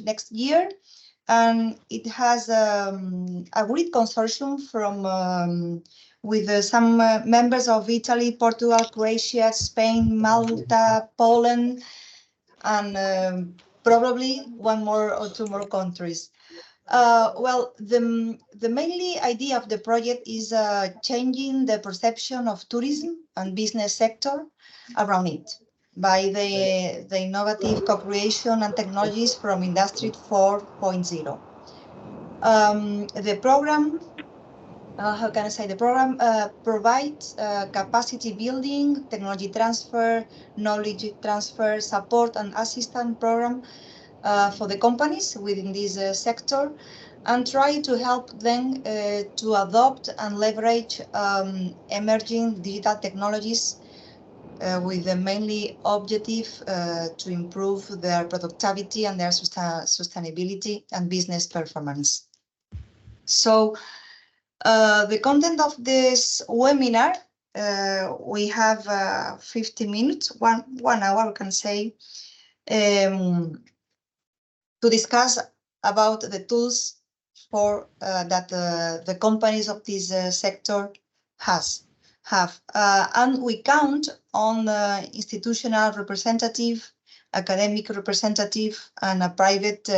next year, and it has a great consortium from with some members of Italy, Portugal, Croatia, Spain, Malta, Poland, and probably one more or two more countries. Well, the mainly idea of the project is changing the perception of tourism and business sector around it by the innovative co-creation and technologies from Industry 4.0. The program, how can I say, the program provides capacity building, technology transfer, knowledge transfer, support and assistance program for the companies within this sector, and try to help them to adopt and leverage emerging digital technologies with the mainly objective to improve their productivity and their sustainability and business performance. So the content of this webinar, we have 50 minutes, one hour, we can say, to discuss about the tools for that the companies of this sector have. And we count on institutional representative, academic representative, and a private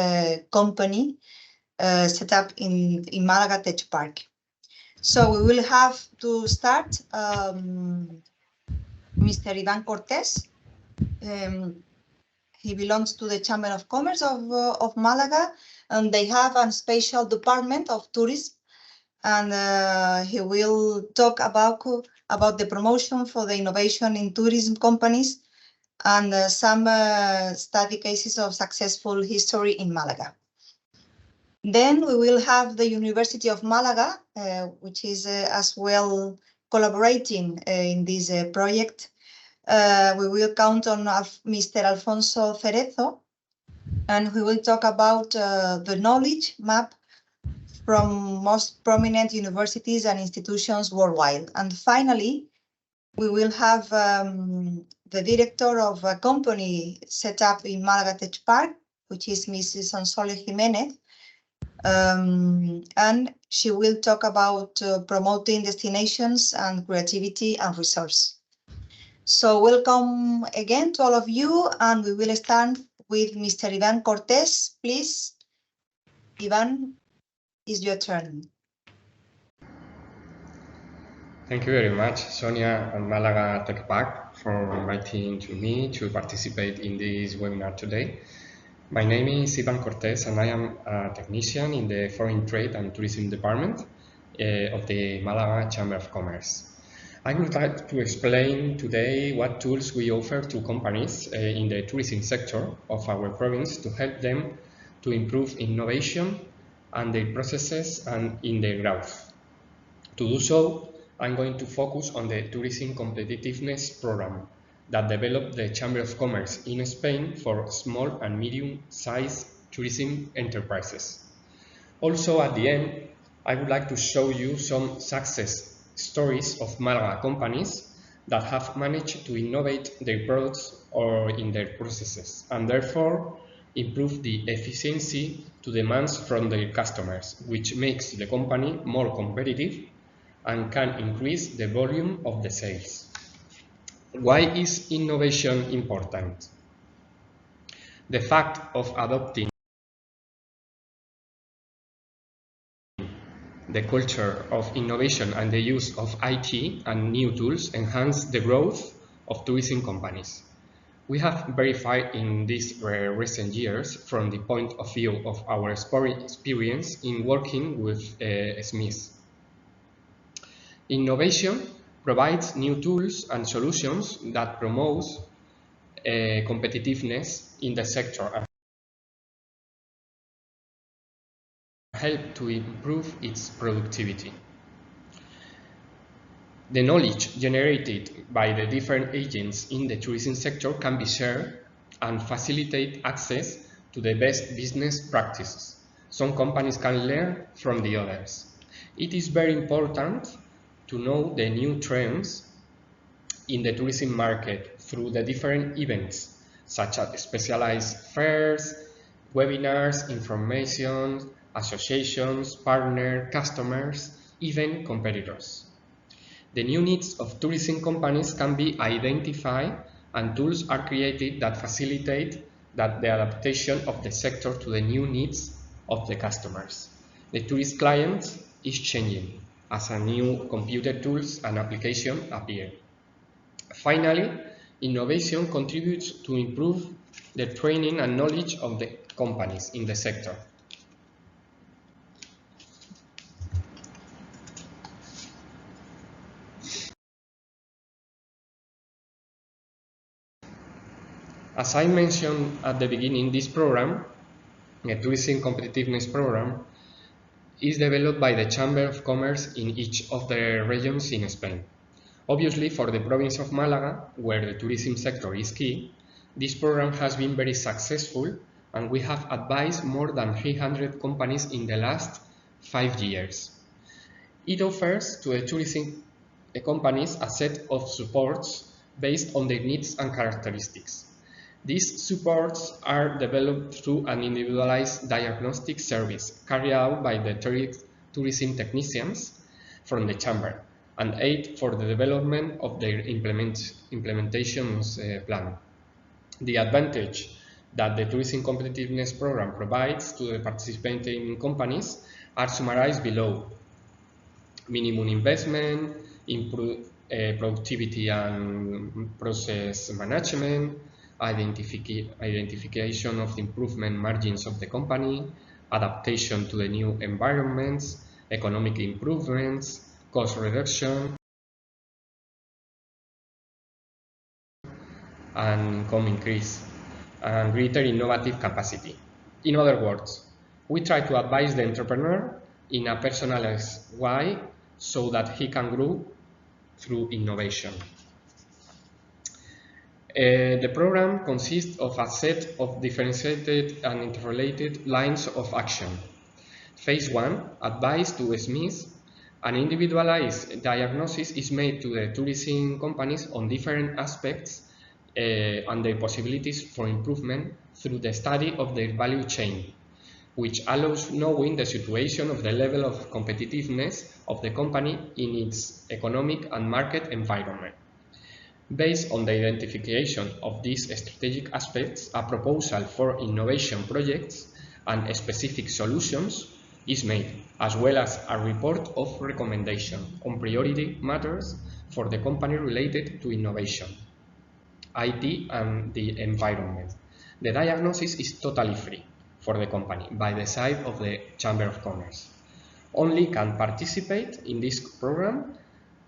company set up in Malaga Tech Park. So we will have to start Mr. Iván Cortés. He belongs to the Chamber of Commerce of Malaga, and they have a special department of tourism. And he will talk about the promotion for the innovation in tourism companies and some study cases of successful history in Malaga. Then we will have the University of Malaga, which is as well collaborating in this project. We will count on Mr. Alfonso Cerezo, and we will talk about the knowledge map from most prominent universities and institutions worldwide. And finally, we will have the director of a company set up in Malaga Tech Park, which is Mrs. Sonsoles Jimenez, and she will talk about promoting destinations and creativity and resource. So welcome again to all of you, and we will start with Mr. Iván Cortés. Please, Iván, it's your turn. Thank you very much, Sonia and Malaga Tech Park, for inviting me to participate in this webinar today. My name is Iván Cortés, and I am a technician in the Foreign Trade and Tourism Department of the Malaga Chamber of Commerce. I would like to explain today what tools we offer to companies in the tourism sector of our province to help them to improve innovation and their processes and in their growth. To do so, I'm going to focus on the Tourism Competitiveness Program that developed the Chamber of Commerce in Spain for small and medium-sized tourism enterprises. Also, at the end, I would like to show you some success stories of Malaga companies that have managed to innovate their products or in their processes, and therefore improve the efficiency to demands from their customers, which makes the company more competitive and can increase the volume of the sales. Why is innovation important? The fact of adopting the culture of innovation and the use of IT and new tools enhance the growth of tourism companies. We have verified in these recent years from the point of view of our experience in working with SMEs. Innovation provides new tools and solutions that promote competitiveness in the sector and help to improve its productivity. The knowledge generated by the different agents in the tourism sector can be shared and facilitate access to the best business practices. Some companies can learn from the others. It is very important to know the new trends in the tourism market through the different events, such as specialized fairs, webinars, information, associations, partners, customers, even competitors. The new needs of tourism companies can be identified and tools are created that facilitate the adaptation of the sector to the new needs of the customers. The tourist client is changing as a new computer tools and application appear. Finally, innovation contributes to improve the training and knowledge of the companies in the sector. As I mentioned at the beginning, this program, the Tourism Competitiveness Program, is developed by the Chamber of Commerce in each of the regions in Spain. Obviously, for the province of Málaga, where the tourism sector is key, this program has been very successful and we have advised more than 300 companies in the last 5 years. It offers to the tourism companies a set of supports based on their needs and characteristics. These supports are developed through an individualized diagnostic service carried out by the tourism technicians from the chamber and aid for the development of their implementations plan. The advantage that the Tourism Competitiveness Program provides to the participating companies are summarized below. Minimum investment, improved productivity and process management, identification of the improvement margins of the company, adaptation to the new environments, economic improvements, cost reduction, and income increase, and greater innovative capacity. In other words, we try to advise the entrepreneur in a personalized way so that he can grow through innovation. The program consists of a set of differentiated and interrelated lines of action. Phase 1, advice to SMEs. An individualized diagnosis is made to the tourism companies on different aspects and their possibilities for improvement through the study of their value chain, which allows knowing the situation of the level of competitiveness of the company in its economic and market environment. Based on the identification of these strategic aspects, a proposal for innovation projects and specific solutions is made, as well as a report of recommendation on priority matters for the company related to innovation, IT and the environment. The diagnosis is totally free for the company by the side of the Chamber of Commerce. Only can participate in this program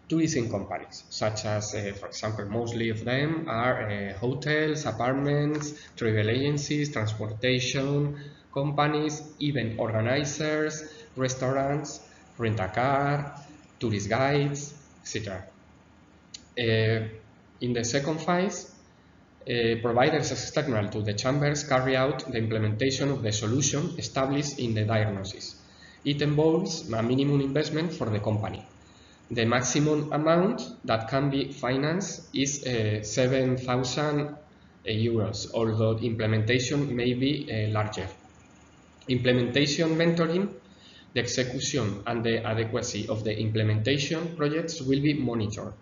tourism companies, such as, for example, mostly of them are hotels, apartments, travel agencies, transportation companies, event organizers, restaurants, rent-a-car, tourist guides, etc. In the second phase, providers external to the chambers carry out the implementation of the solution established in the diagnosis. It involves a minimum investment for the company. The maximum amount that can be financed is 7,000 euros, although implementation may be larger. Implementation mentoring, the execution and the adequacy of the implementation projects will be monitored.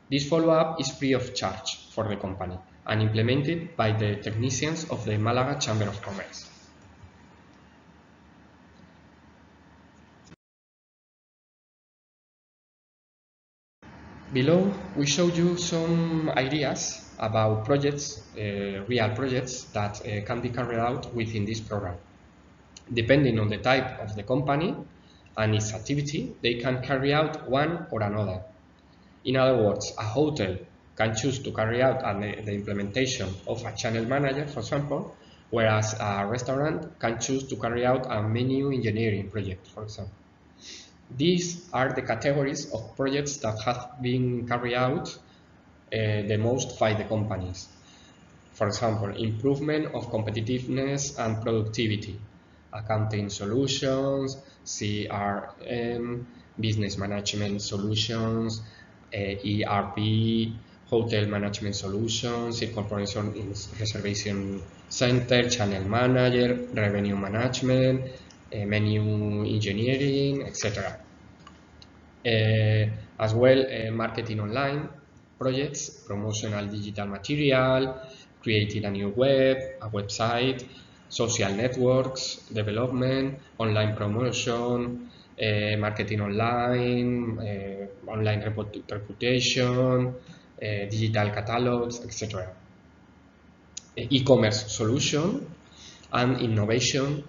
This follow-up is free of charge for the company and implemented by the technicians of the Málaga Chamber of Commerce. Below, we show you some ideas about projects, real projects that can be carried out within this program. Depending on the type of the company and its activity, they can carry out one or another. In other words, a hotel can choose to carry out the implementation of a channel manager, for example, whereas a restaurant can choose to carry out a menu engineering project, for example. These are the categories of projects that have been carried out the most by the companies. For example, improvement of competitiveness and productivity, accounting solutions, CRM, business management solutions, ERP, hotel management solutions, incorporation in reservation center, channel manager, revenue management, menu engineering, etc. As well, marketing online projects, promotional digital material, creating a new web, a website, social networks, development, online promotion, marketing online, online reputation, digital catalogs, etc. E-commerce solution and innovation,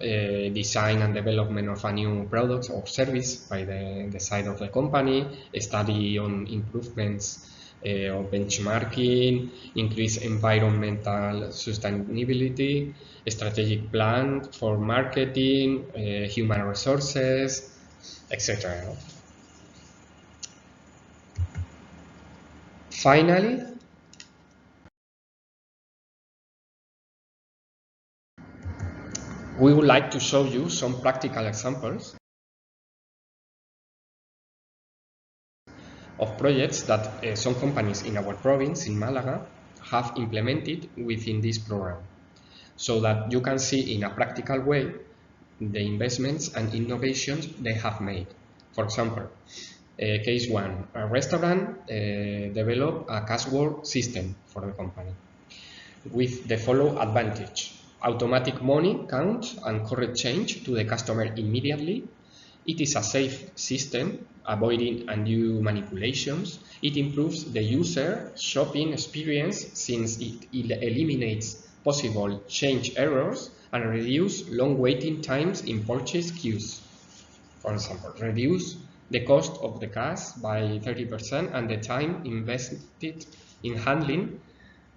design and development of a new product or service by the side of the company, study on improvements of benchmarking, increase environmental sustainability, strategic plan for marketing, human resources, etc. Finally, we would like to show you some practical examples of projects that some companies in our province, in Malaga, have implemented within this program, so that you can see in a practical way the investments and innovations they have made. For example, case one, a restaurant developed a cashword system for the company with the following advantage: automatic money count and correct change to the customer immediately. It is a safe system, avoiding undue manipulations. It improves the user shopping experience since it eliminates possible change errors and reduces long waiting times in purchase queues. For example, reduce the cost of the cash by 30% and the time invested in handling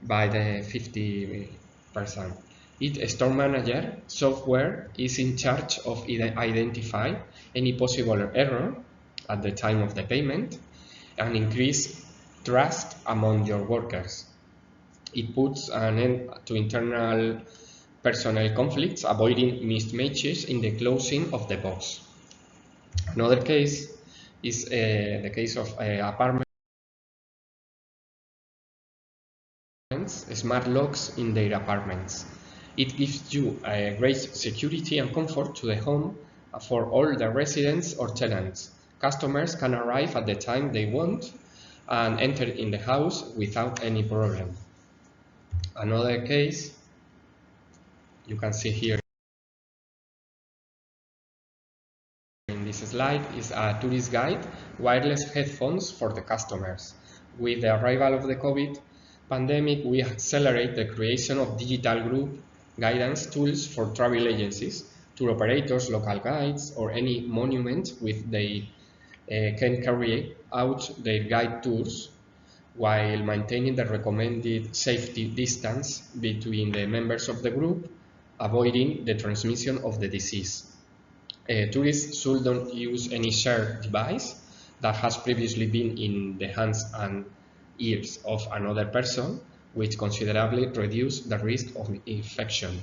by the 50%. Its store manager software is in charge of identify any possible error at the time of the payment and increase trust among your workers. It puts an end to internal personnel conflicts, avoiding mismatches in the closing of the box. Another case is the case of apartments. Smart locks in their apartments. It gives you great security and comfort to the home for all the residents or tenants. Customers can arrive at the time they want and enter in the house without any problem. Another case you can see here in this slide is a tourist guide, wireless headphones for the customers. With the arrival of the COVID pandemic, we accelerate the creation of digital group guidance tools for travel agencies, tour operators, local guides, or any monument with they can carry out their guide tours while maintaining the recommended safety distance between the members of the group, avoiding the transmission of the disease. Tourists shouldn't use any shared device that has previously been in the hands and ears of another person, which considerably reduces the risk of infection.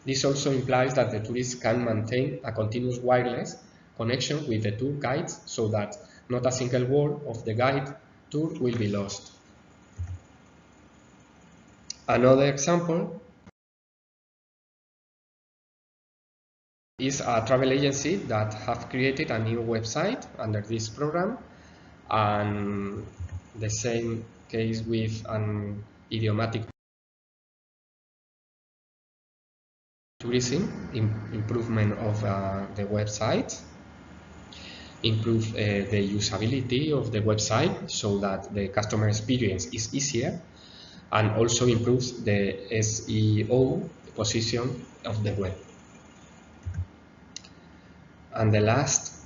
This also implies that the tourists can maintain a continuous wireless connection with the tour guides so that not a single word of the guide tour will be lost. Another example is a travel agency that have created a new website under this program, and the same case with an idiomatic tourism, improvement of the website, improve the usability of the website so that the customer experience is easier, and also improves the SEO position of the web. And the last,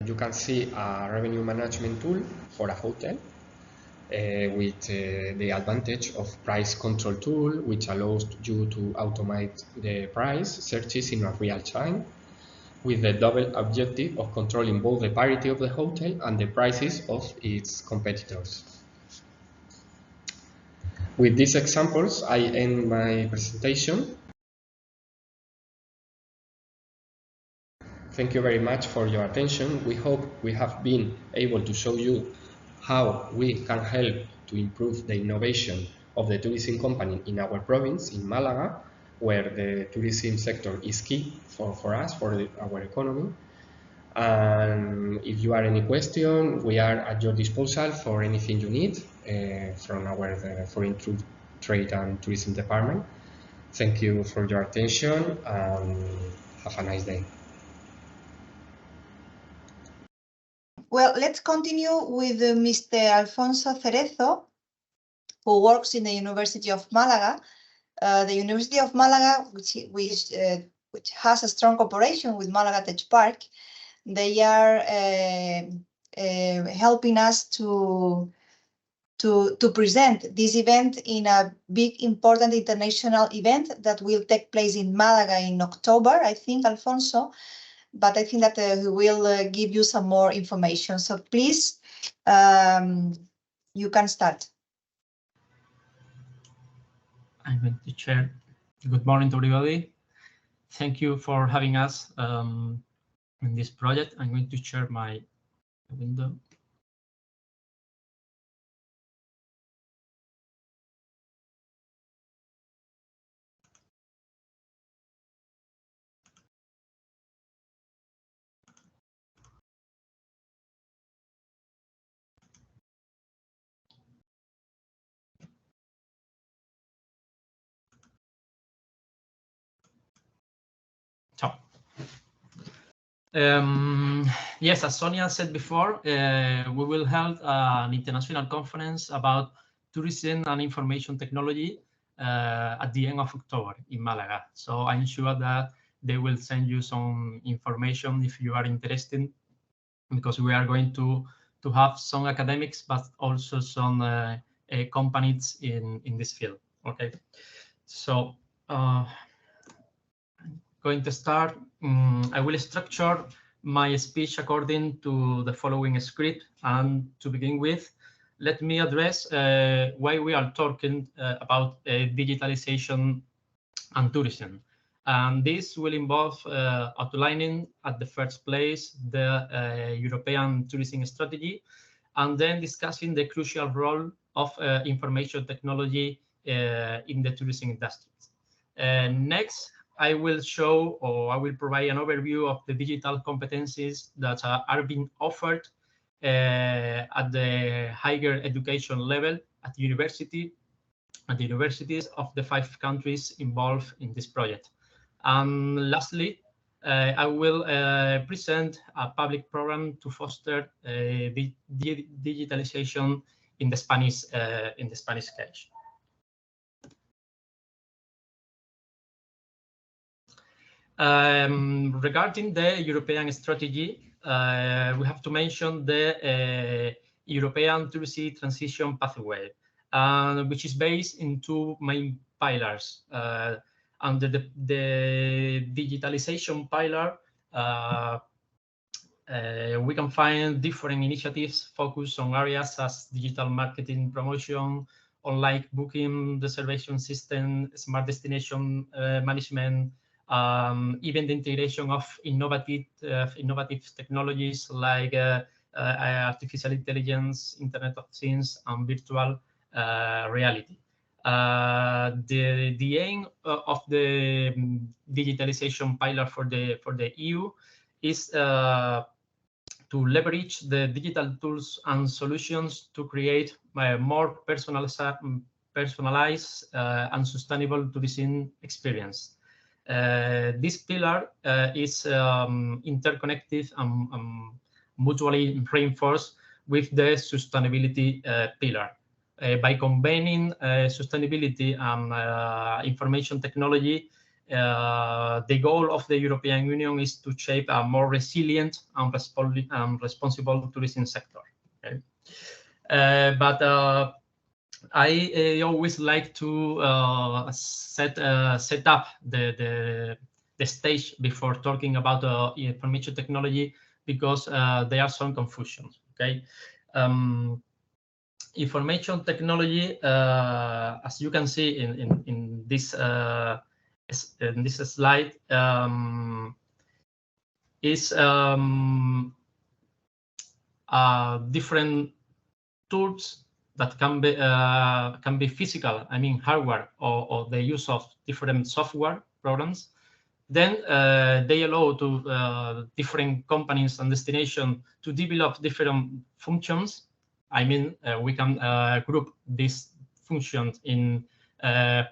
you can see a revenue management tool for a hotel with the advantage of price control tool, which allows you to automate the price searches in a real time, with the double objective of controlling both the parity of the hotel and the prices of its competitors. With these examples, I end my presentation. Thank you very much for your attention. We hope we have been able to show you how we can help to improve the innovation of the tourism company in our province, in Malaga, where the tourism sector is key for us, for our economy. And if you have any question, we are at your disposal for anything you need from our Foreign Trade and Tourism Department. Thank you for your attention and have a nice day. Well, let's continue with Mr. Alfonso Cerezo, who works in the University of Malaga. The University of Malaga, which has a strong cooperation with Malaga Tech Park, they are helping us to present this event in a big, important international event that will take place in Malaga in October, I think, Alfonso. But I think that we will give you some more information. So please, you can start. I'm going to share. Good morning to everybody. Thank you for having us in this project. I'm going to share my window. So, yes, as Sonia said before, we will hold an international conference about tourism and information technology at the end of October in Malaga. So I'm sure that they will send you some information if you are interested, because we are going to have some academics, but also some companies in this field. Okay, so I'm going to start. I will structure my speech according to the following script. And to begin with, let me address why we are talking about digitalization and tourism. And this will involve outlining at the first place the European tourism strategy, and then discussing the crucial role of information technology in the tourism industry. Next, I will show, or I will provide an overview of the digital competencies that are being offered at the higher education level at the universities of the 5 countries involved in this project. And lastly, I will present a public program to foster digitalization in the Spanish case. Regarding the European strategy, we have to mention the European Tourism Transition Pathway, which is based in 2 main pillars. Under the digitalization pillar, we can find different initiatives focused on areas as digital marketing promotion, online booking, reservation system, smart destination management, even the integration of innovative technologies like artificial intelligence, Internet of Things, and virtual reality. The aim of the digitalization pillar for the EU is to leverage the digital tools and solutions to create a more personalized and sustainable tourism experience. This pillar is interconnected and mutually reinforced with the sustainability pillar. By combining sustainability and information technology, the goal of the European Union is to shape a more resilient and responsible tourism sector. Okay? But I always like to set up the stage before talking about information technology, because there are some confusions. Okay, information technology, as you can see in this slide, is different tools that can be physical, I mean hardware, or the use of different software programs, then they allow to different companies and destinations to develop different functions. I mean, we can group these functions in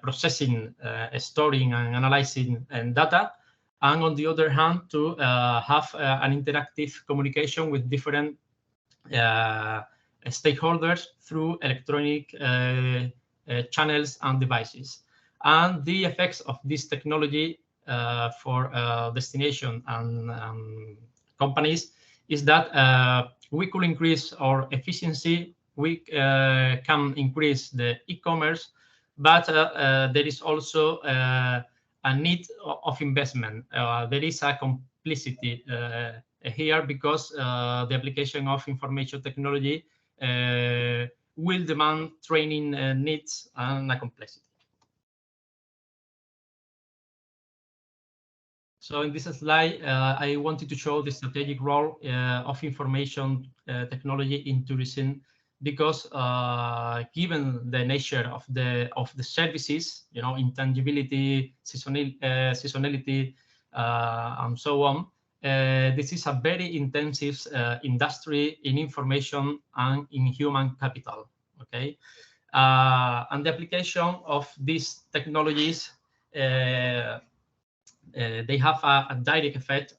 processing, storing, and analyzing data, and on the other hand, to have an interactive communication with different stakeholders through electronic channels and devices. And the effects of this technology for destination and companies is that we could increase our efficiency, we can increase the e-commerce, but there is also a need of investment. There is a complicity here because the application of information technology will demand training needs and a complexity. So in this slide, I wanted to show the strategic role of information technology in tourism, because given the nature of the services, you know, intangibility, seasonality, and so on, this is a very intensive industry in information and in human capital. Okay, and the application of these technologies, they have a direct effect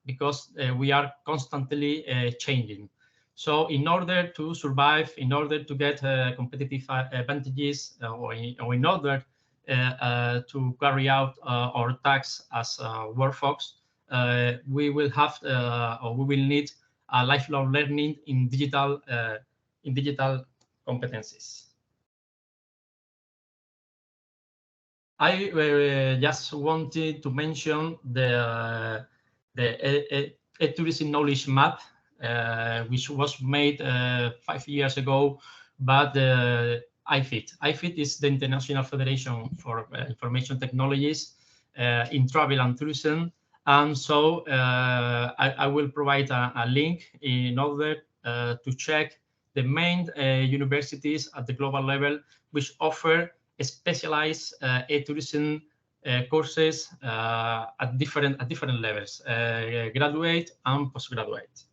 because we are constantly changing. So in order to survive, in order to get competitive advantages, or in order to carry out our tasks as workforce, we will have or we will need a lifelong learning in digital competencies. I just wanted to mention the tourism knowledge map, which was made 5 years ago, but IFIT is the International Federation for Information Technologies in Travel and Tourism. And so I will provide a link in order to check the main universities at the global level which offer specialized tourism courses at different levels, graduate and postgraduate.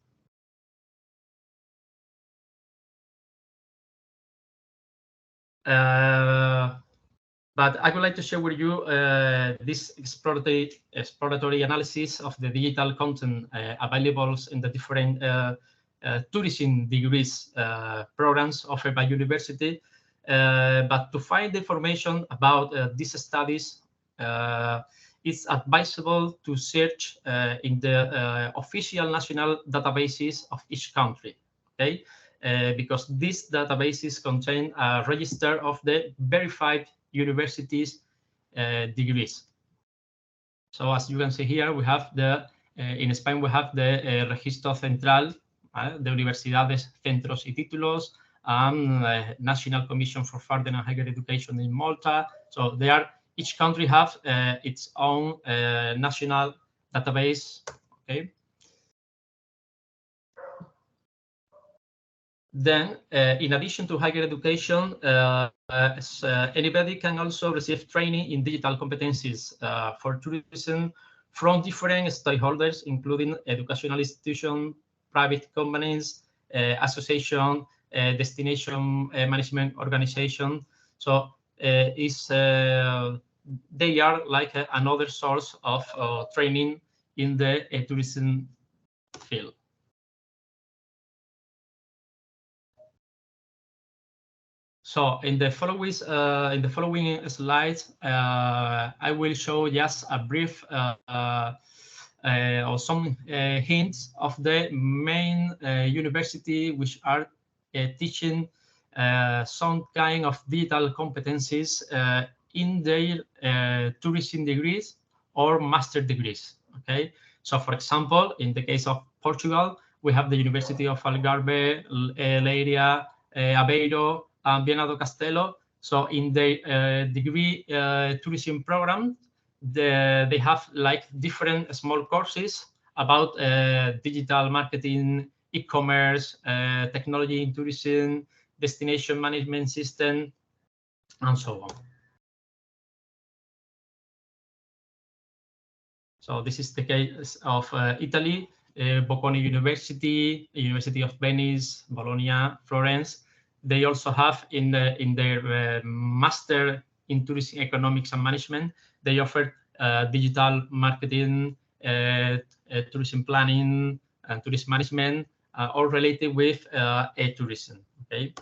But I would like to share with you this exploratory analysis of the digital content available in the different tourism degrees programs offered by university. But to find information about these studies, it's advisable to search in the official national databases of each country, okay? Because these databases contain a register of the verified universities degrees. So as you can see here, we have in Spain, we have the Registro Central de Universidades, Centros y Títulos, and National Commission for Further and Higher Education in Malta. So each country have its own national database. Okay. Then, in addition to higher education, anybody can also receive training in digital competencies for tourism from different stakeholders, including educational institutions, private companies, association, destination management organization. So they are like another source of training in the tourism field. So in the following slides, I will show just a brief or some hints of the main university which are teaching some kind of digital competencies in their tourism degrees or master degrees. Okay, so for example, in the case of Portugal, we have the University of Algarve, Leiria, Aveiro, and Viana do Castelo. So in the degree tourism program, they have like different small courses about digital marketing, e-commerce, technology in tourism, destination management system, and so on. So this is the case of Italy, Bocconi University, University of Venice, Bologna, Florence. They also have in their master in tourism economics and management, they offer digital marketing, tourism planning, and tourism management, all related with e-tourism. Okay.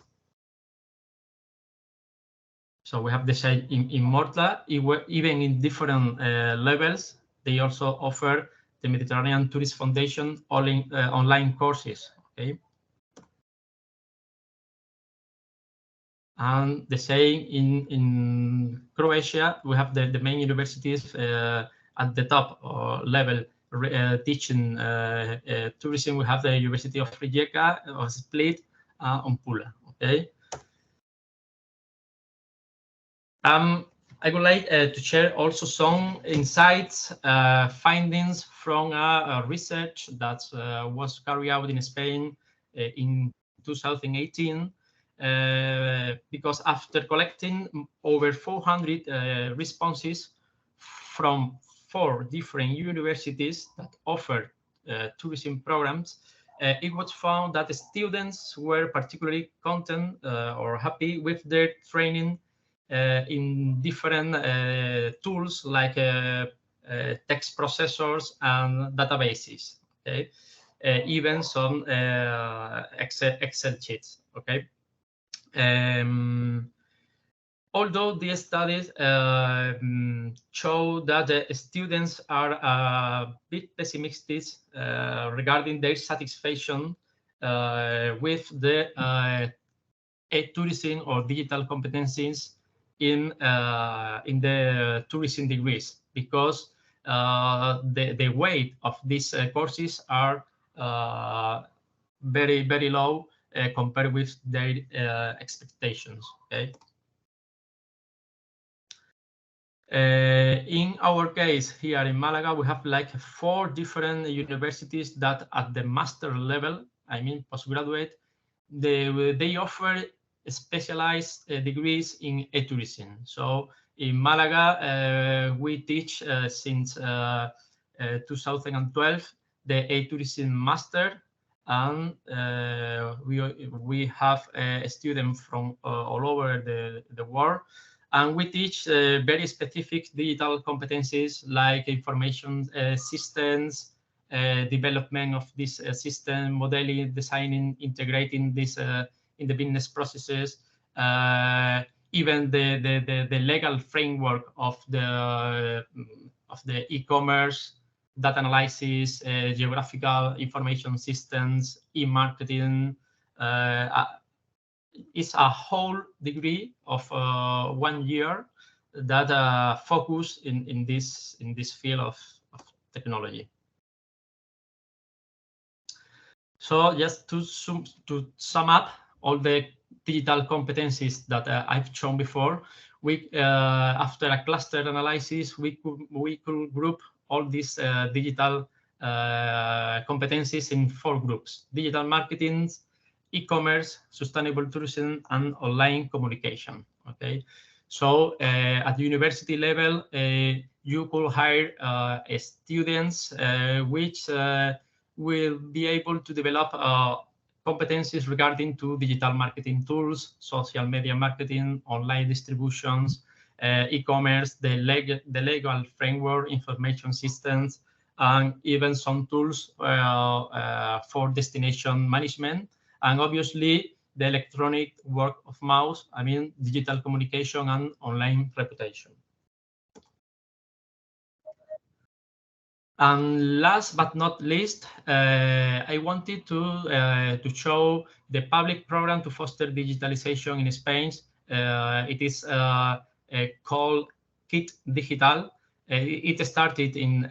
So we have the same in Malta, even in different levels. They also offer the Mediterranean Tourist Foundation online courses. Okay. And the same in Croatia, we have the main universities at the top level teaching tourism. We have the University of Rijeka, of Split, on Pula. Okay. I would like to share also some insights, findings from a research that was carried out in Spain in 2018. Because after collecting over 400 responses from 4 different universities that offer tourism programs, it was found that the students were particularly content or happy with their training in different tools like text processors and databases. Okay, even some Excel sheets. Okay. Although these studies show that the students are a bit pessimistic regarding their satisfaction with the tourism or digital competencies in the tourism degrees, because the weight of these courses are very, very low compared with their expectations. Okay. In our case here in Malaga, we have like 4 different universities that at the master level, I mean postgraduate, they offer specialized degrees in e-tourism. So in Malaga, we teach since 2012 the e-tourism master, and we have a student from all over the world, and we teach very specific digital competencies like information systems, development of this system, modeling, designing, integrating this in the business processes, even the legal framework of the e-commerce, data analysis, geographical information systems, e-marketing. It's a whole degree of 1 year that focus in this field of technology. So just to sum up all the digital competencies that I've shown before, we after a cluster analysis, we could group all these digital competencies in 4 groups: digital marketing, e-commerce, sustainable tourism, and online communication. Okay, so at the university level, you could hire students which will be able to develop competencies regarding to digital marketing tools, social media marketing, online distributions, e-commerce, the legal framework, information systems, and even some tools for destination management. And obviously, the electronic word of mouth, I mean, digital communication and online reputation. And last but not least, I wanted to show the public program to foster digitalization in Spain. It is called Kit Digital. It started in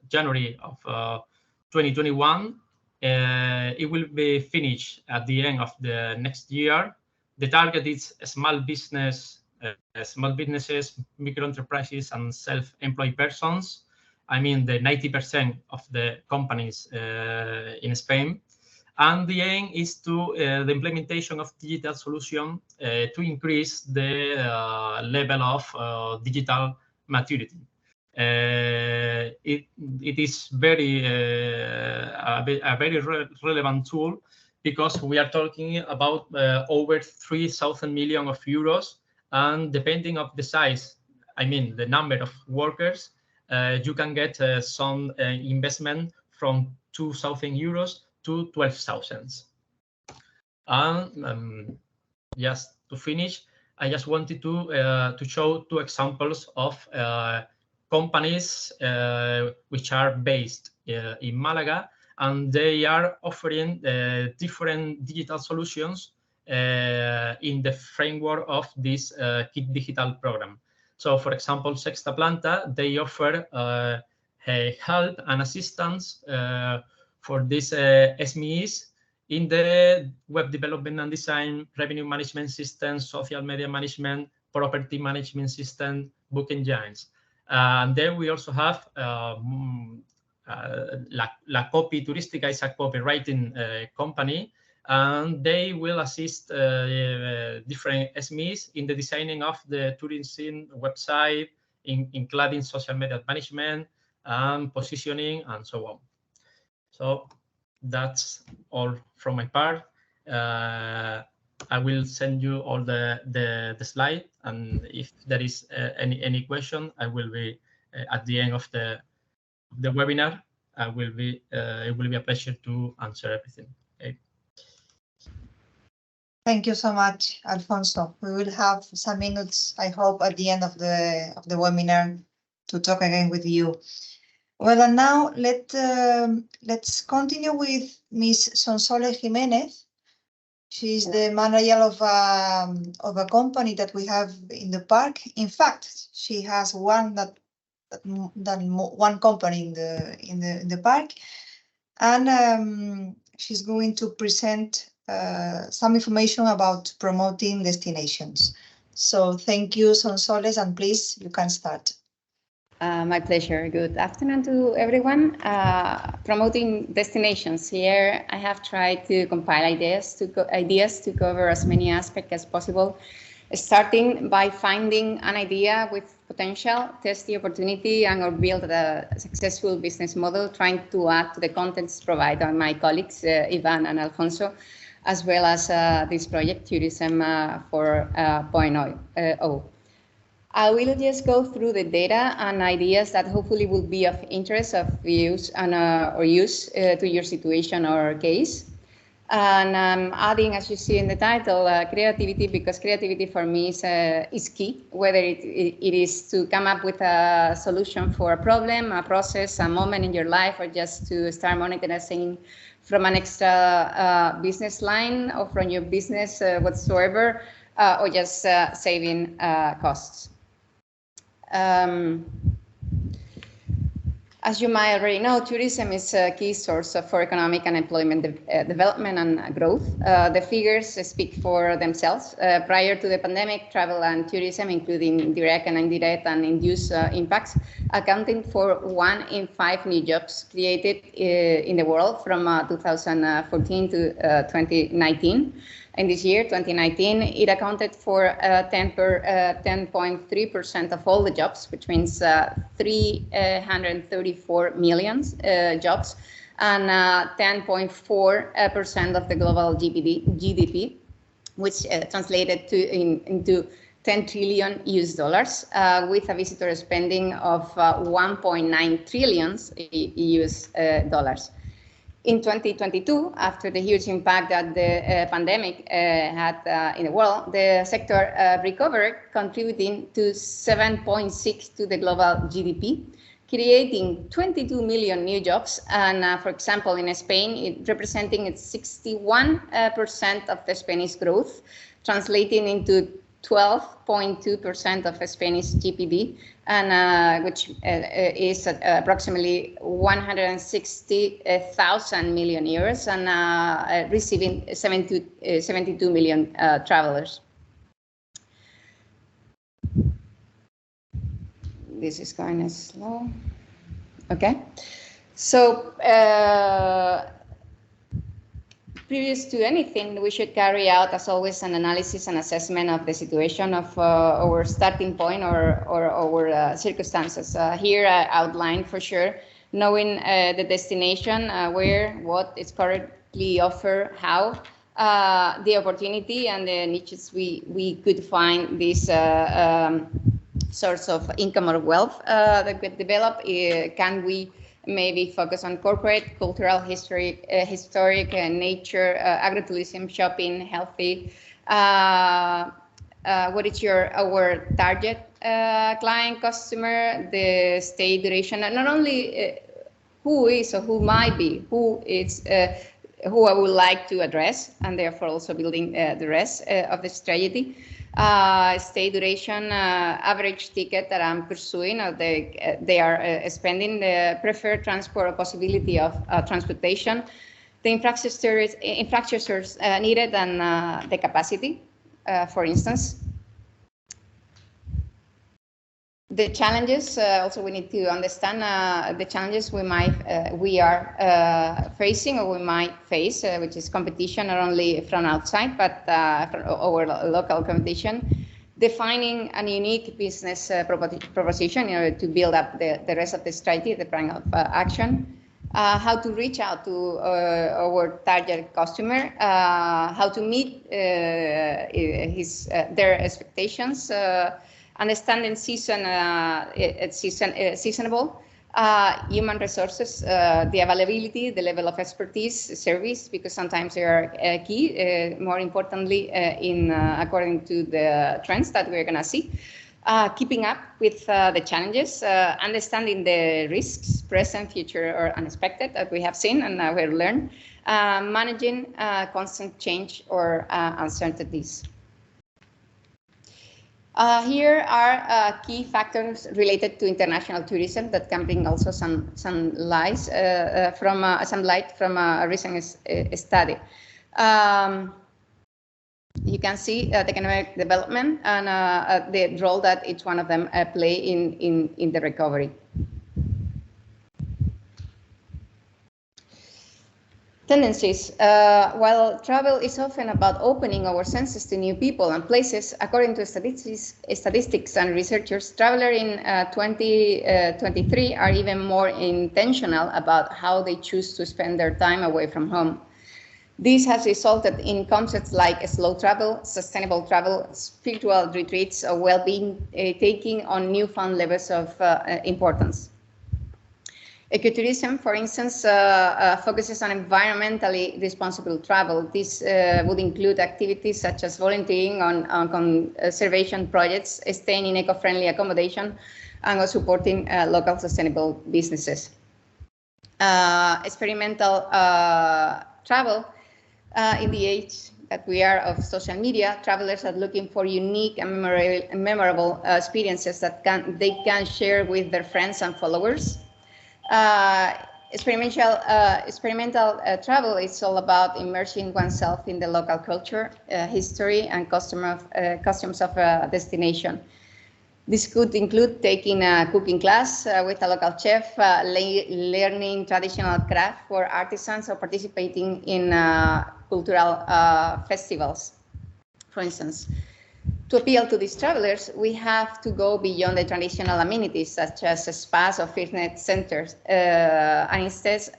January of 2021. It will be finished at the end of the next year. The target is small businesses, micro enterprises, and self-employed persons. I mean, the 90% of the companies in Spain. And the aim is to the implementation of digital solution to increase the level of digital maturity. It is very a very relevant tool, because we are talking about over 3,000 million of euros, and depending of the size, I mean the number of workers, you can get some investment from 2,000 euros to 12,000. And just to finish, I just wanted to show two examples of companies which are based in Malaga, and they are offering different digital solutions in the framework of this KIT Digital program. So, for example, Sexta Planta, they offer help and assistance for these SMEs in the web development and design, revenue management system, social media management, property management system, book engines. And then we also have La Copy Turística is a copywriting company, and they will assist different SMEs in the designing of the tourism website, including social media management and positioning and so on. So that's all from my part. I will send you all the slide, and if there is any question, I will be at the end of the webinar. It will be a pleasure to answer everything. Okay. Thank you so much, Alfonso. We will have some minutes, I hope, at the end of the webinar to talk again with you. Well, and now let's continue with Ms. Sonsoles Jimenez. She's the manager of a company that we have in the park. In fact, she has one company in the park, and she's going to present some information about promoting destinations. So thank you, Sonsoles, and please, you can start. My pleasure. Good afternoon to everyone. Promoting destinations. Here, I have tried to compile ideas to cover as many aspects as possible, starting by finding an idea with potential, test the opportunity, and or build a successful business model, trying to add to the contents provided by my colleagues, Iván and Alfonso, as well as this project, Tourism 4.0. I will just go through the data and ideas that hopefully will be of interest, of use, and or use to your situation or case. And I'm adding, as you see in the title, creativity, because creativity for me is key, whether it is to come up with a solution for a problem, a process, a moment in your life, or just to start monetizing from an extra business line or from your business whatsoever, or just saving costs. As you might already know, tourism is a key source for economic and employment development and growth. The figures speak for themselves. Prior to the pandemic, travel and tourism, including direct and indirect and induced impacts, accounting for 1 in 5 new jobs created in the world from 2014 to 2019. In this year, 2019, it accounted for 10.3% of all the jobs, which means 334 million jobs, and 10.4% of the global GDP, which translated into $10 trillion US, with a visitor spending of 1.9 trillion US dollars. In 2022, after the huge impact that the pandemic had in the world, the sector recovered, contributing to 7.6% to the global GDP, creating 22 million new jobs. And for example, in Spain, it representing 61% of the Spanish growth, translating into 12.2% of Spanish GDP, and which is approximately 160,000 million euros, and receiving 72 million travelers. This is kind of slow. Okay, so previous to anything, we should carry out, as always, an analysis and assessment of the situation of our starting point or our circumstances. Here I outlined for sure, knowing the destination, where, what is currently offered, how, the opportunity and the niches we could find this source of income or wealth that could develop. Can we maybe focus on corporate, cultural, historic, nature, agritourism, shopping, healthy? What is our target client, customer, the stay duration, and not only who is or who might be, who I would like to address, and therefore also building the rest of the strategy. Stay duration, average ticket that I'm pursuing, or they are spending, the preferred transport or possibility of transportation, the infrastructures needed, and the capacity, for instance. The challenges, also we need to understand the challenges we are facing or we might face, which is competition not only from outside, but from our local competition. Defining a unique business proposition in order to build up the rest of the strategy, the plan of action. How to reach out to our target customer, how to meet their expectations, understanding seasonable, human resources, the availability, the level of expertise, service, because sometimes they are key, more importantly, according to the trends that we're going to see. Keeping up with the challenges, understanding the risks, present, future, or unexpected, that we have seen and we've learned, managing constant change or uncertainties. Here are key factors related to international tourism that can bring also some light from a recent study. You can see the economic development and the role that each one of them play in the recovery. Tendencies. While travel is often about opening our senses to new people and places, according to statistics and researchers, travelers in 2023 are even more intentional about how they choose to spend their time away from home. This has resulted in concepts like slow travel, sustainable travel, spiritual retreats, or well-being taking on newfound levels of importance. Ecotourism, for instance, focuses on environmentally responsible travel. This would include activities such as volunteering on conservation projects, staying in eco-friendly accommodation, and supporting local sustainable businesses. Experimental travel. In the age that we are of social media, travelers are looking for unique and memorable experiences that they can share with their friends and followers. Experimental travel is all about immersing oneself in the local culture, history, and customs of a destination. This could include taking a cooking class with a local chef, learning traditional craft for artisans, or participating in cultural festivals, for instance. To appeal to these travelers, we have to go beyond the traditional amenities such as spas or fitness centers, and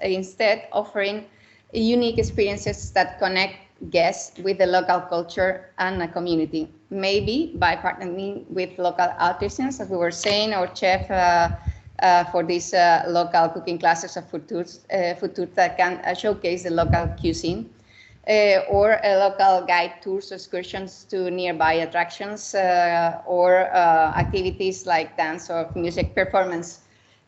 instead offering unique experiences that connect guests with the local culture and a community. Maybe by partnering with local artisans, as we were saying, or chef for these local cooking classes of food tours that can showcase the local cuisine. Or local guide tours, excursions to nearby attractions, or activities like dance or music performance.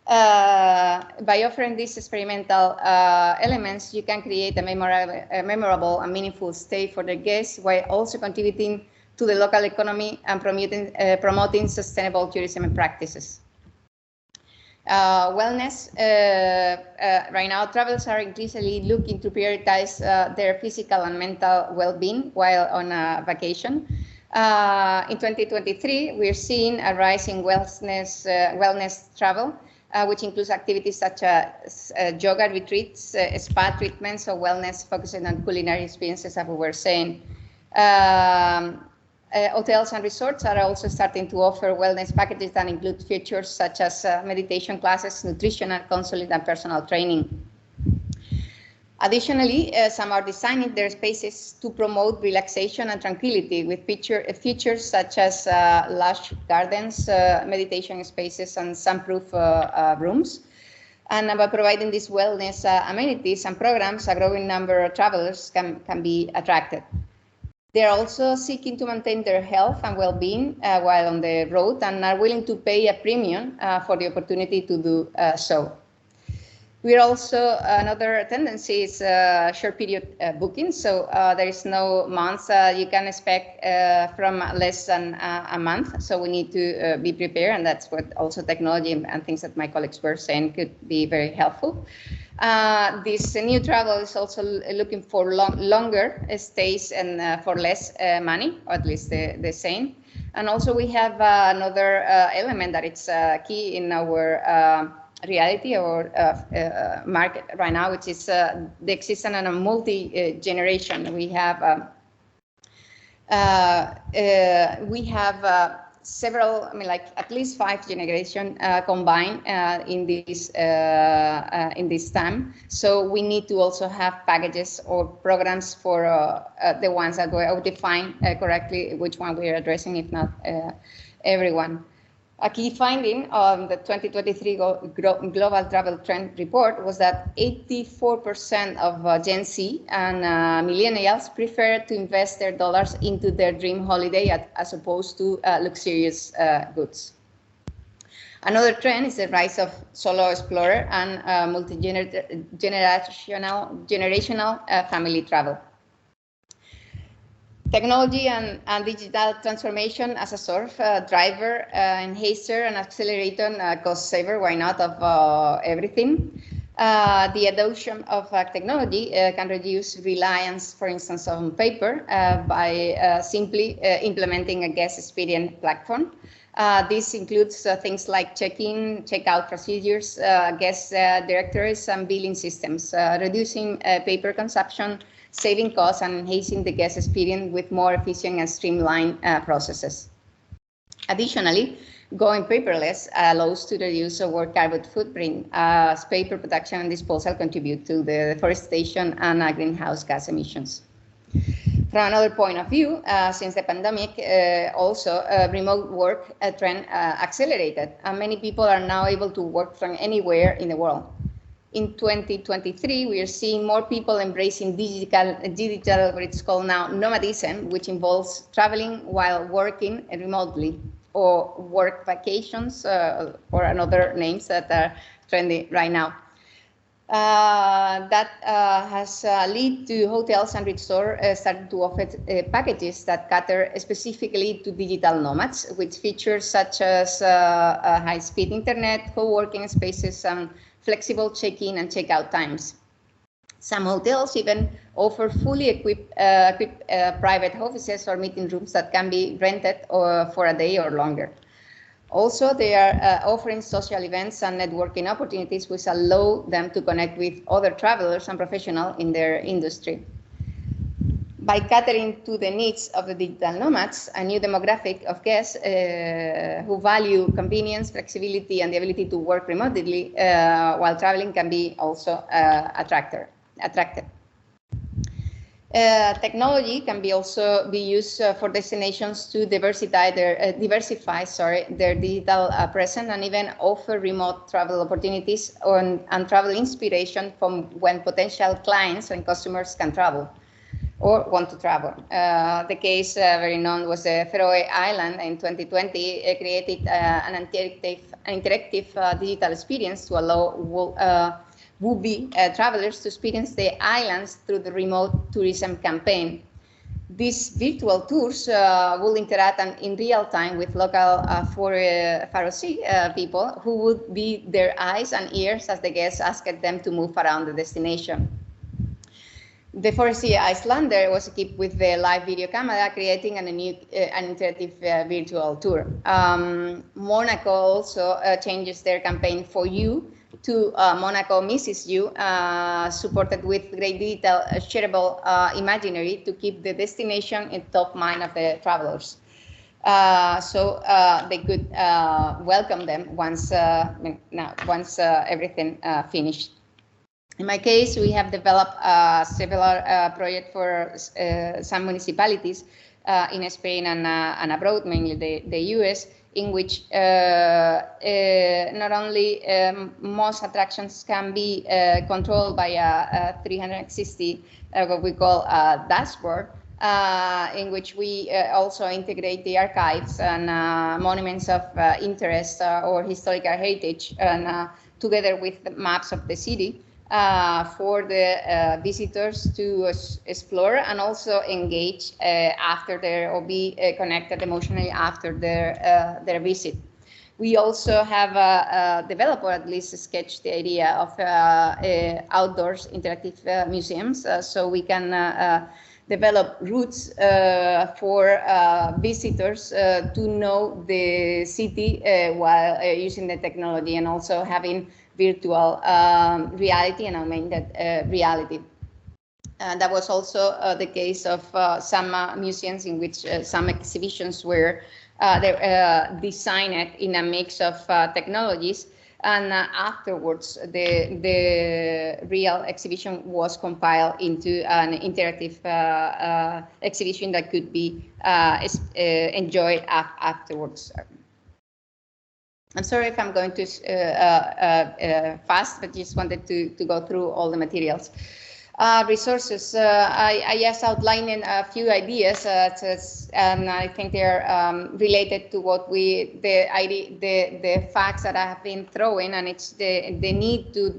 By offering these experimental elements, you can create a memorable and meaningful stay for the guests, while also contributing to the local economy and promoting sustainable tourism practices. Wellness. Right now, travelers are increasingly looking to prioritize their physical and mental well-being while on a vacation. In 2023, we're seeing a rise in wellness travel, which includes activities such as yoga retreats, spa treatments, or wellness focusing on culinary experiences, as we were saying. Hotels and resorts are also starting to offer wellness packages that include features such as meditation classes, nutritional counseling, and personal training. Additionally, some are designing their spaces to promote relaxation and tranquility with features such as lush gardens, meditation spaces, and soundproof rooms. And by providing these wellness amenities and programs, a growing number of travelers can be attracted. They are also seeking to maintain their health and well-being while on the road and are willing to pay a premium for the opportunity to do so. We're also, another tendency is short period booking. So there is no month you can expect from less than a month. So we need to be prepared, and that's what also technology and things that my colleagues were saying could be very helpful. This new travel is also looking for longer stays and for less money, or at least the same. And also we have another element that it's key in our reality or market right now, which is the existence of a multi-generation. We have several, I mean, like at least 5 generations combined in this time. So we need to also have packages or programs for the ones that we define correctly which one we are addressing, if not everyone. A key finding of the 2023 Global Travel Trend Report was that 84% of Gen Z and millennials prefer to invest their dollars into their dream holiday as opposed to luxurious goods. Another trend is the rise of solo explorer and multi-generational family travel. Technology and digital transformation as a sort of driver, enhancer, and accelerator and cost saver, why not, of everything. The adoption of technology can reduce reliance, for instance, on paper by simply implementing a guest experience platform. This includes things like check-in, check-out procedures, guest directories, and billing systems, reducing paper consumption, saving costs, and enhancing the guest experience with more efficient and streamlined processes. Additionally, going paperless allows to reduce our carbon footprint, as paper production and disposal contribute to the deforestation and greenhouse gas emissions. From another point of view, since the pandemic, also remote work trend accelerated, and many people are now able to work from anywhere in the world. In 2023, we are seeing more people embracing digital, what it's called now, nomadism, which involves traveling while working remotely, or work vacations, or another names that are trendy right now. That has led to hotels and resorts starting to offer packages that cater specifically to digital nomads, with features such as high-speed internet, co-working spaces, and flexible check-in and check-out times. Some hotels even offer fully equipped private offices or meeting rooms that can be rented for a day or longer. Also, they are offering social events and networking opportunities which allow them to connect with other travelers and professionals in their industry. By catering to the needs of the digital nomads, a new demographic of guests who value convenience, flexibility, and the ability to work remotely while traveling can be also attracted. Technology can also be used for destinations to diversify their digital presence and even offer remote travel opportunities and travel inspiration from when potential clients and customers can travel or want to travel. The case very known was the Faroe Island in 2020. It created an interactive digital experience to allow would-be travelers to experience the islands through the remote tourism campaign. These virtual tours will interact in real time with local Faroe Sea people who would be their eyes and ears as the guests asked them to move around the destination. The 4C Icelander was equipped with the live video camera, creating an interactive virtual tour. Monaco also changes their campaign For You to Monaco Misses You, supported with great detail, shareable imaginary to keep the destination in top mind of the travelers. So they could welcome them once everything finished. In my case, we have developed several projects for some municipalities in Spain and abroad, mainly the US, in which not only most attractions can be controlled by a 360, what we call a dashboard, in which we also integrate the archives and monuments of interest or historical heritage, and together with the maps of the city, for the visitors to explore and also engage after or be connected emotionally after their visit. We also have developed, or at least sketched, the idea of outdoors interactive museums, so we can develop routes for visitors to know the city while using the technology, and also having virtual reality and augmented reality. That was also the case of some museums in which some exhibitions were designed in a mix of technologies, and afterwards the real exhibition was compiled into an interactive exhibition that could be enjoyed afterwards. I'm sorry if I'm going too fast, but just wanted to go through all the materials. Resources, I just outlined a few ideas, and I think they're related to what the facts that I have been throwing, and it's the need to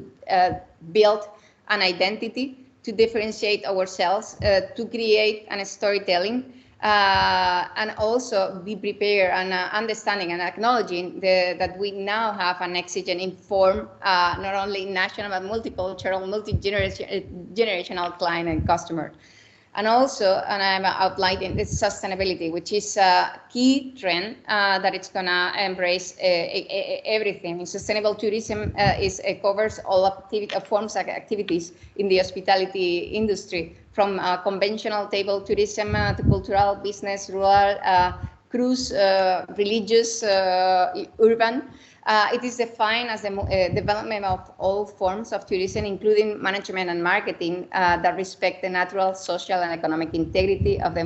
build an identity, to differentiate ourselves, to create a storytelling, and also be prepared and understanding and acknowledging that we now have an exigent, informed, not only national but multicultural, multi-generational client and customer. And also, and I'm outlining this sustainability, which is a key trend that it's gonna embrace everything. Sustainable tourism covers all forms of activities in the hospitality industry, from conventional table tourism to cultural, business, rural, cruise, religious, urban. It is defined as the development of all forms of tourism, including management and marketing that respect the natural, social, and economic integrity of the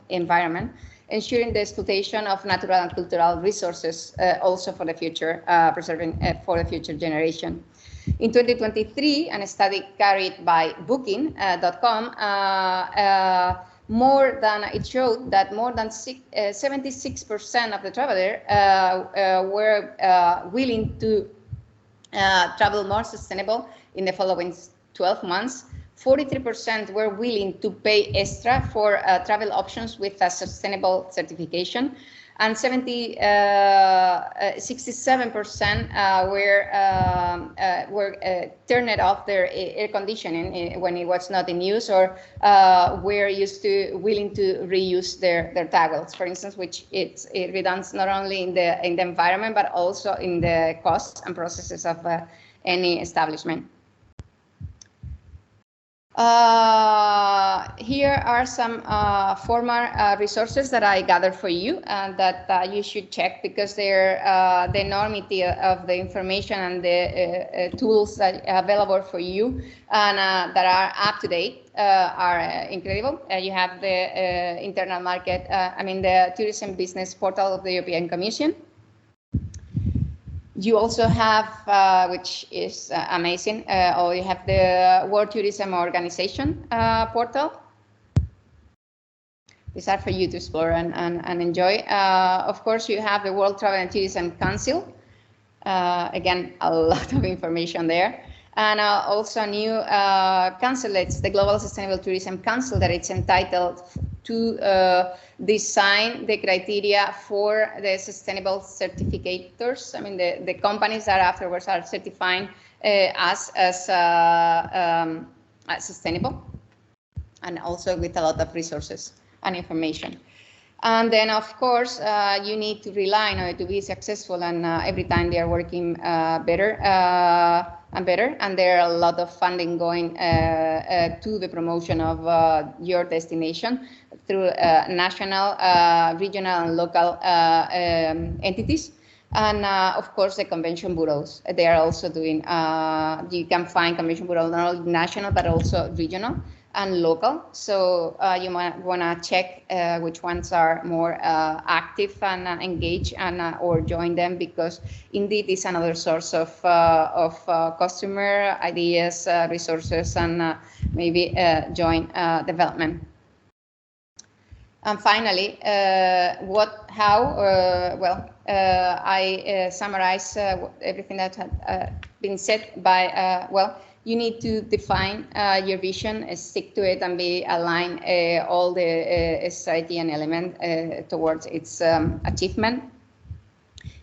environment, ensuring the exploitation of natural and cultural resources also for the future, preserving for the future generation. In 2023, a study carried by Booking.com it showed that more than 76% of the travelers were willing to travel more sustainable in the following 12 months. 43% were willing to pay extra for travel options with a sustainable certification, and 67% were turned off their air conditioning when it was not in use, or were willing to reuse their towels, for instance, which it redounds not only in the environment but also in the costs and processes of any establishment. Here are some formal resources that I gathered for you and that you should check, because they're the enormity of the information and the tools that are available for you and that are up to date are incredible. You have the internal market, the tourism business portal of the European Commission. You also have, which is amazing, or you have the World Tourism Organization portal. These are for you to explore and enjoy. Of course, you have the World Travel and Tourism Council. Again, a lot of information there. And also a new council, it's the Global Sustainable Tourism Council, that it's entitled to design the criteria for the sustainable certificators. The companies that afterwards are certifying as sustainable. and also with a lot of resources and information. And then, of course, you need to rely on it to be successful, and every time they are working better and better. And there are a lot of funding going to the promotion of your destination through national, regional, and local entities. And of course, the convention bureaus. They are also doing, you can find convention bureaus not only national, but also regional and local. So you might want to check which ones are more active and engaged, and or join them, because indeed it's another source of customer ideas, resources, and maybe joint development. And finally, I summarize everything that had been said by, you need to define your vision, stick to it, and be aligned all the strategy and element towards its achievement.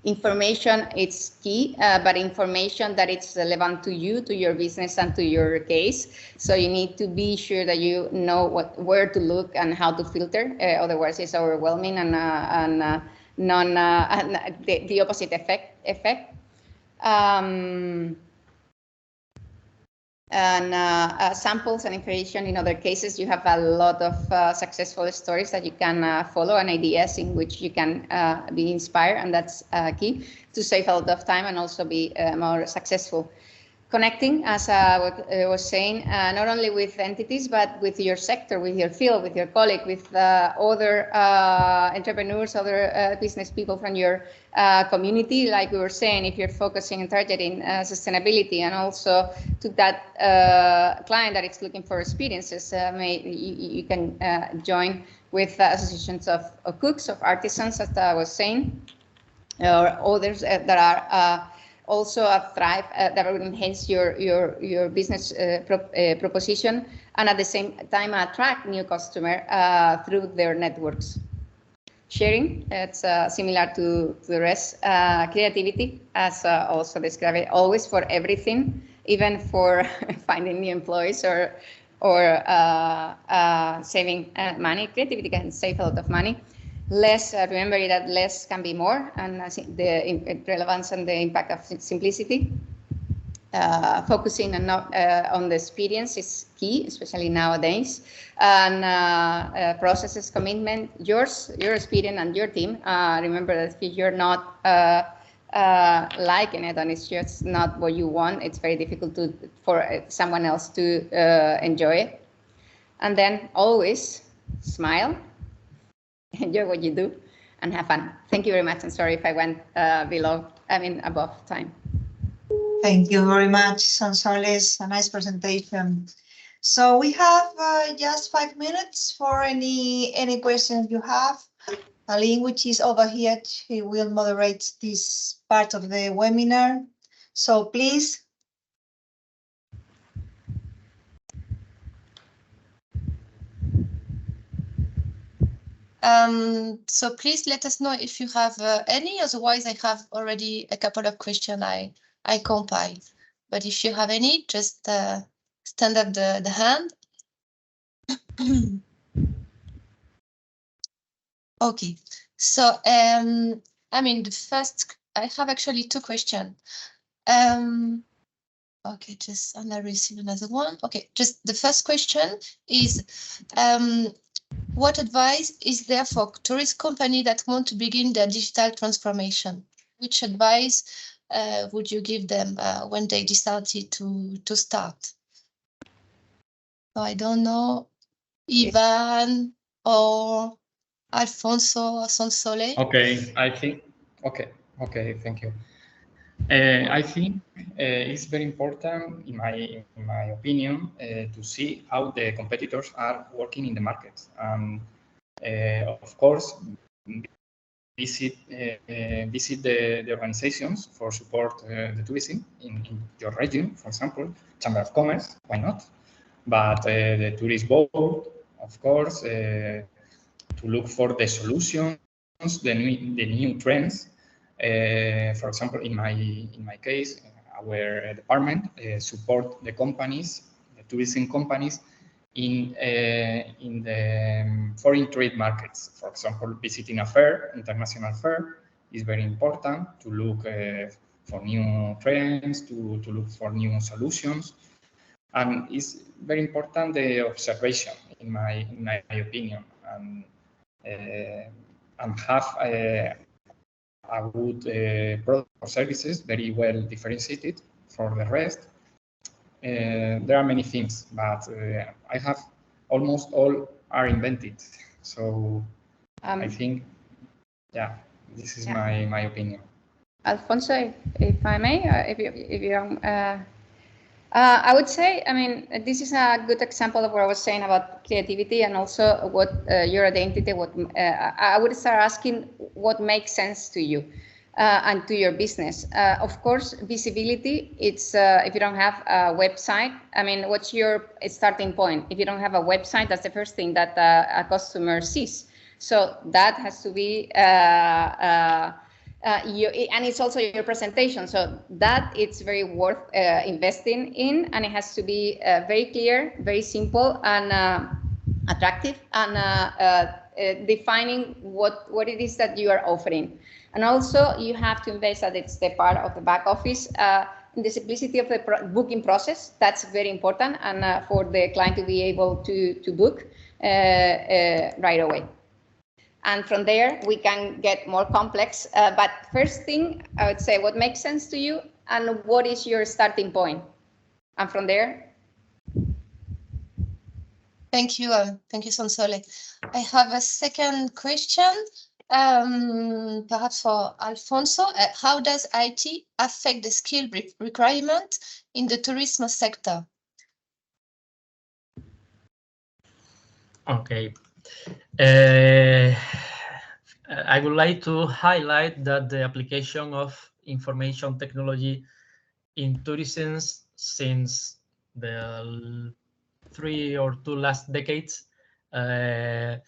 Information is key, but information that it's relevant to you, to your business, and to your case. So you need to be sure that you know where to look and how to filter. Otherwise, it's overwhelming and the opposite effect. Samples and information in other cases. You have a lot of successful stories that you can follow, and ideas in which you can be inspired, and that's key to save a lot of time and also be more successful. Connecting, as I was saying, not only with entities, but with your sector, with your field, with your colleague, with other entrepreneurs, other business people from your community. Like we were saying, if you're focusing and targeting sustainability, and also to that client that is looking for experiences, you can join with associations of cooks, of artisans, as I was saying, or others that are also thrive, that will enhance your business proposition, and at the same time attract new customer through their networks. Sharing, it's similar to the rest. Creativity, as also described, always for everything, even for finding new employees or saving money. Creativity can save a lot of money. Less, remember that less can be more, and I think the relevance and the impact of simplicity. Focusing on the experience is key, especially nowadays. And processes, commitment, your experience and your team. Remember that if you're not liking it and it's just not what you want, it's very difficult for someone else to enjoy it. And then always smile. Enjoy what you do and have fun. Thank you very much. I'm sorry if I went above time. Thank you very much, Sonsoles. A nice presentation. So we have just 5 minutes for any questions you have. Aline, which is over here, she will moderate this part of the webinar. So please. So please let us know if you have any. Otherwise, I have already a couple of questions I compiled. But if you have any, just stand up the hand. Okay. So the first, I have actually 2 questions. Okay, and I received another one. Okay, just the first question is, what advice is there for tourist companies that want to begin their digital transformation? Which advice would you give them when they decided to start? So I don't know, Iván or Alfonso or Sonsole. Okay, I think. Okay, thank you. I think it's very important, in my opinion, to see how the competitors are working in the market. Of course, visit the organizations for support the tourism in your region, for example, Chamber of Commerce, why not? But the tourist board, of course, to look for the solutions, the new trends. For example, in my case, our department support the companies, the tourism companies, in the foreign trade markets. For example, visiting a fair, international fair, is very important to look for new trends, to look for new solutions. And it's very important the observation, in my opinion, and have a good product or services very well differentiated for the rest. There are many things, but I have almost all are invented. So I think, yeah, this is my opinion. Alfonso, if I may, if you I would say, I mean, this is a good example of what I was saying about creativity and also what your identity. I would start asking what makes sense to you and to your business. Of course, visibility. It's if you don't have a website. I mean, what's your starting point? If you don't have a website, that's the first thing that a customer sees. So that has to be. And it's also your presentation, so that it's very worth investing in, and it has to be very clear, very simple, and attractive, and defining what it is that you are offering. And also you have to invest that it's the part of the back office, in the simplicity of the booking process. That's very important, and for the client to be able to book right away. And from there, we can get more complex. But first thing, I would say what makes sense to you and what is your starting point. And from there. Thank you, Sonsole. I have a second question, perhaps for Alfonso. How does IT affect the skill requirement in the tourism sector? Okay. I would like to highlight that the application of information technology in tourism since the 3 or 2 last decades has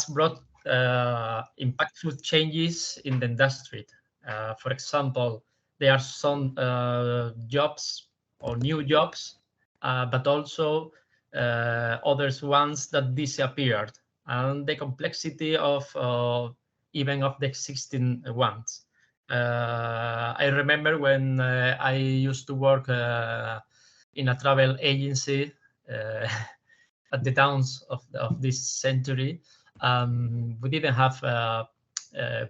brought impactful changes in the industry. For example, there are some jobs or new jobs, but also others ones that disappeared, and the complexity of even of the existing ones. I remember when I used to work in a travel agency at the downs of this century. We didn't have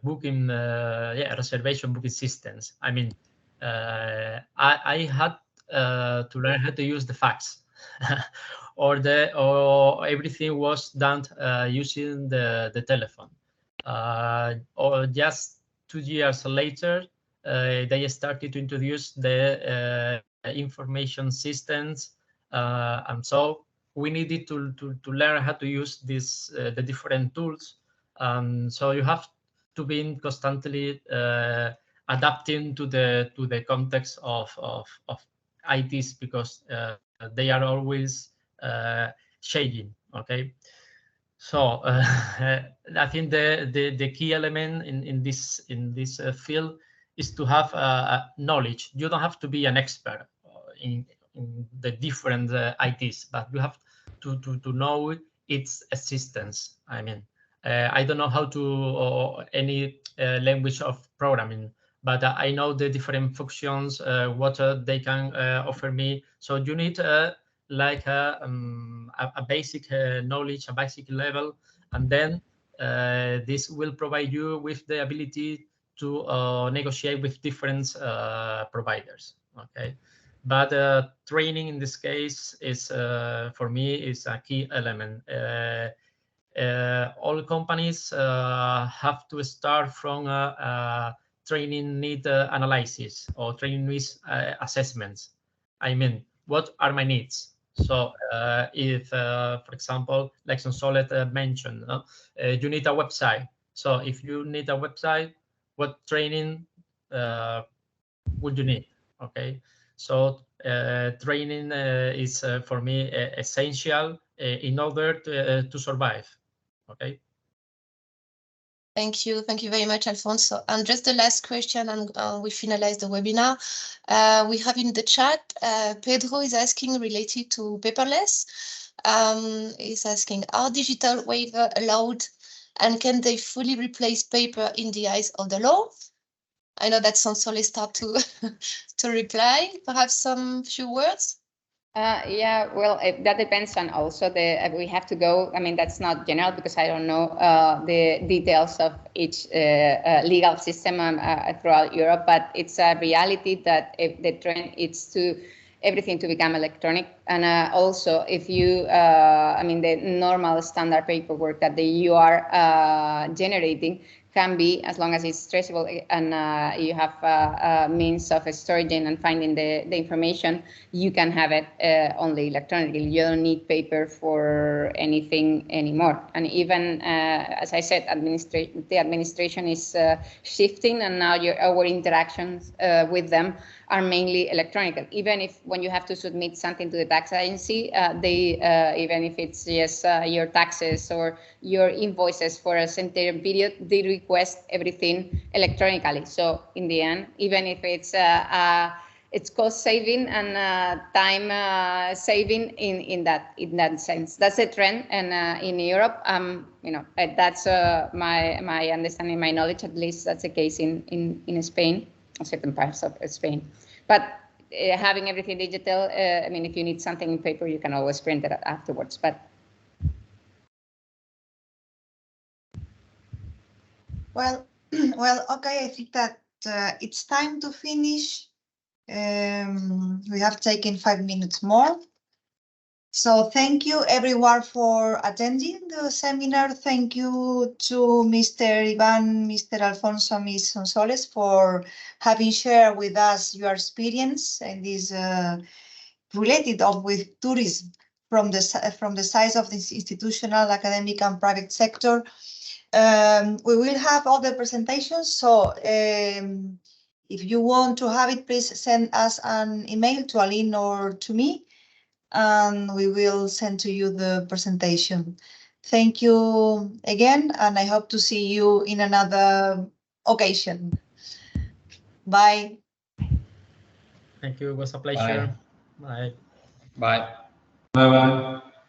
booking, reservation booking systems. I mean, I had to learn how to use the fax. or everything was done using the telephone. Or just 2 years later, they started to introduce the information systems, and so we needed to learn how to use this the different tools. So you have to be constantly adapting to the context of ITs, because they are always changing. Okay, so I think the key element in this field is to have knowledge. You don't have to be an expert in the different ITs, but you have to know its existence. I mean, I don't know how to or any language of programming, but I know the different functions, what they can offer me. So you need like a basic knowledge, a basic level, and then this will provide you with the ability to negotiate with different providers. Okay, but training in this case is for me is a key element. All companies have to start from training need analysis or training needs assessments. I mean, what are my needs? So if, for example, like Sonsolet mentioned, you need a website. So if you need a website, what training would you need? Okay, so training is for me essential in order to survive. Okay. Thank you very much, Alfonso. And just the last question, and we finalize the webinar. We have in the chat, Pedro is asking related to paperless. He's asking, are digital waiver allowed, and can they fully replace paper in the eyes of the law? I know that Sonsole start to to reply. Perhaps some few words. Yeah, well, that depends on also we have to go. I mean, that's not general because I don't know the details of each legal system throughout Europe, but it's a reality that if the trend is to everything to become electronic. And also if you, I mean, the normal standard paperwork that you are generating can be, as long as it's traceable and you have means of storing and finding the information, you can have it only electronically. You don't need paper for anything anymore. And even, as I said, the administration is shifting, and now our interactions with them are mainly electronic. Even if when you have to submit something to the tax agency, even if it's just your taxes or your invoices for a certain period, they request everything electronically. So in the end, even if it's cost saving and time saving in that sense, that's a trend. And in Europe, you know, that's my understanding, my knowledge. At least that's the case in Spain, or certain parts of Spain. But having everything digital, I mean, if you need something in paper, you can always print it afterwards. But well, okay. I think that it's time to finish. We have taken 5 minutes more. So thank you everyone for attending the seminar. Thank you to Mr. Iván, Mr. Alfonso, Ms. Sonsoles for having shared with us your experience and this related with tourism from the size of this institutional, academic and private sector. We will have all the presentations. So if you want to have it, please send us an email to Aline or to me, and we will send to you the presentation. Thank you again, and I hope to see you in another occasion. Bye. Thank you. It was a pleasure. Bye. Bye. Bye-bye.